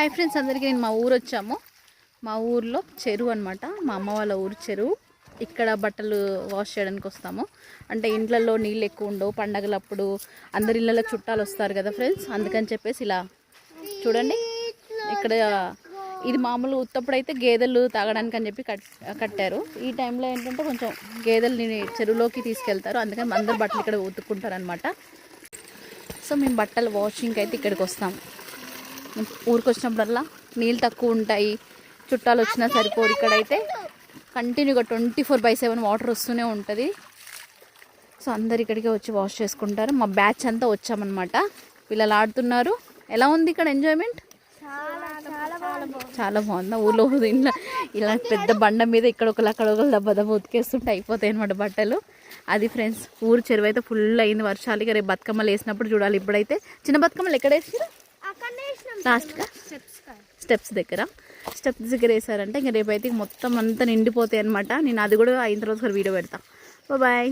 Hi friends అందరికీ, నేను మా ఊరు వచ్చాము. మా ఊర్లో చెరువు అనమాట, మా అమ్మ వాళ్ళ ఊరు చెరువు. ఇక్కడ బట్టలు వాష్ చేయడానికి వస్తాము. అంటే ఇంట్లలో నీళ్ళు ఎక్కువ ఉండవు, పండగలప్పుడు అందరి ఇళ్ళలో చుట్టాలు వస్తారు కదా ఫ్రెండ్స్, అందుకని చెప్పేసి ఇలా చూడండి. ఇక్కడ ఇది మామూలు ఉత్తప్పుడు అయితే గేదెలు తాగడానికి అని చెప్పి కట్టారు. ఈ టైంలో ఏంటంటే కొంచెం గేదెల్ని చెరువులోకి తీసుకెళ్తారు, అందుకని అందరు బట్టలు ఇక్కడ ఉతుక్కుంటారు అనమాట. సో మేము బట్టలు వాషింగ్కి అయితే ఇక్కడికి వస్తాము. ఊరికి వచ్చినప్పుడల్లా నీళ్ళు తక్కువ ఉంటాయి, చుట్టాలు వచ్చినా సరిపోరు. ఇక్కడైతే కంటిన్యూగా 24/7 వాటర్ వస్తూనే ఉంటుంది. సో అందరు ఇక్కడికే వచ్చి వాష్ చేసుకుంటారు. మా బ్యాచ్ అంతా వచ్చామన్నమాట. పిల్లలు ఆడుతున్నారు. ఎలా ఉంది ఇక్కడ ఎంజాయ్మెంట్? చాలా బాగుంది. ఊళ్ళో ఇలా పెద్ద బండ మీద ఇక్కడ ఒకళ్ళు అక్కడ ఒకళ్ళు దెబ్బ ఉతికేస్తుంటే అయిపోతాయి అనమాట బట్టలు. అది ఫ్రెండ్స్, ఊరు చెరువు అయితే ఫుల్ అయింది వర్షాలు. ఇక రేపు బతుకమ్మలు వేసినప్పుడు చూడాలి. ఇప్పుడైతే చిన్న బతుకమ్మలు ఎక్కడ వేసారు? లాస్ట్గా స్టెప్స్ దగ్గర వేసారంటే ఇంక రేపు అయితే మొత్తం అంతా నిండిపోతాయి అనమాట. నేను అది కూడా అయిన తర్వాత వీడియో పెడతా. బాయ్.